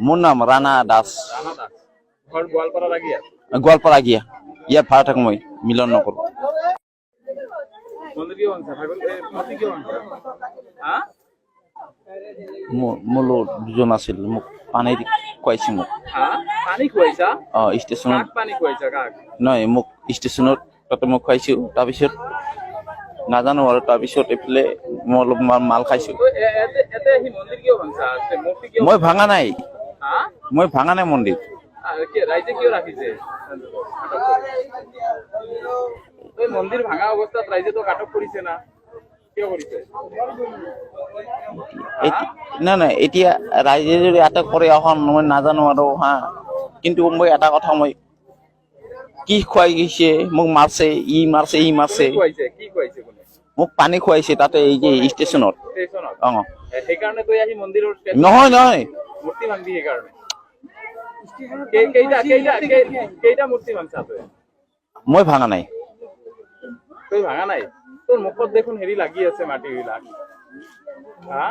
মোৰ নাম ৰাণা দাস। ৰাণা দাস। ঘৰ গোৱালপাৰা আগিয়া। গোৱালপাৰা আগিয়া। ইয়াত ভাড়া থাকো মই মিলন নগৰ। মন্দিৰ কিয় ভাঙছা? মূৰ্তি কিয় ভাঙছা? হা? মোৰ দুজন আছিল, মোক পানী খুৱাইছে মোক। হা? পানী খুৱাইছা? ষ্টেচনত। কাক পানী খুৱাইছা কাক? নহয়, মোক ষ্টেচনত তাতে মই খুৱাইছো। তাৰপিছত নাজানো আৰু তাৰপিছত এইফালে মই অলপ মাল খাইছো। মই ভাঙা নাই। মই ভাঙা নাই মন্দিৰ। ৰাইজে কিয় ৰাখিছে? মন্দিৰ ভাঙা অৱস্থাত ৰাইজেতো আটক কৰিছে না, কিয় কৰিছে? নাই এতিয়া ৰাইজে যদি আটক কৰে এখন মই নাজানো আৰু হা, কিন্তু মই এটা কথা মই কি খুৱাই গৈছে মোক মাৰছে, ই মাৰছে। মোক পানী খুৱাইছে তাতে এই যে ষ্টেচনত। সেইকাৰণে তই আহি মন্দিৰৰ নহয় মূৰ্তি ভাঙবি সেইকাৰণে। কেইটা মূৰ্তি ভাঙছা তই? মই ভাঙা নাই। তই ভাঙা নাই? তোৰ মুখত দেখোন হেৰি লাগি আছে মাটি বিলাক। হা?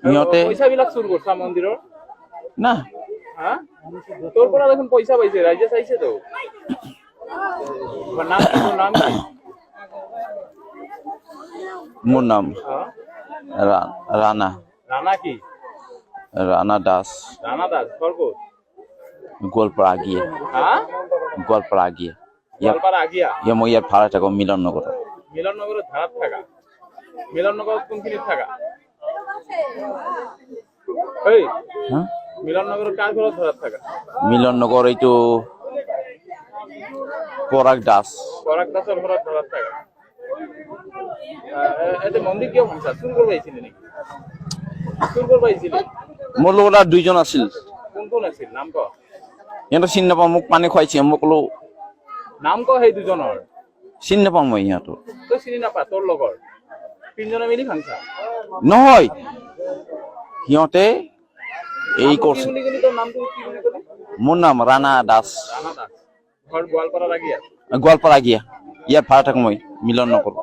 সিহঁতে পইচা বিলাক চুৰ কৰছা মন্দিৰৰ? না। হা? তোৰ পৰা দেখোন পইচা পাইছে, ৰাইজে চাইছে তো। নাম কি? তোৰ নাম কি? মোৰ নাম ৰাণা। ৰাণা কি? ৰাণা দাস। ৰাণা দাস। ঘৰ ক'ত? গোৱালপাৰা আগিয়া। হা? গোৱালপাৰা আগিয়া। গোৱালপাৰা আগিয়া? মই ইয়াত ভাড়া থাকো মিলন নগৰত। মিলন নগৰত ভাড়াত থাকা? মিলন নগৰত কোনখিনিত থাকা? মিলন নগৰত কাৰ ঘৰত ভাড়াত থাকা? মিলন নগৰ এইটো পৰাগ দাস। পৰাগ দাসৰ ঘৰত ভাড়াত থাকা? এতে মন্দিৰ কিয় ভাঙছা? চুৰ কৰিব আহিছিলি নেকি? চুৰ কৰিব আহিছিলি? মোৰ লগত আৰু দুইজন আছিল। কোন আছিল? নাম ক? সিহঁতক চিনি নাপাওঁ, মোক পানী খুৱাইছে। মই ক'লো নাম ক সেই দুজনৰ? চিনি নাপাওঁ মই সিহঁতক। তই চিনি নাপা? তোৰ লগৰ তিনিজনে মিলি ভাঙছা? নহয়, সিহঁতে এই কৰছে। মোৰ নাম ৰাণা দাস। ৰাণা দাস। ঘৰ গোৱালপাৰা আগিয়া? গোৱালপাৰা আগিয়া। ইয়াত ভাড়া থাকো মই মিলন নগৰ।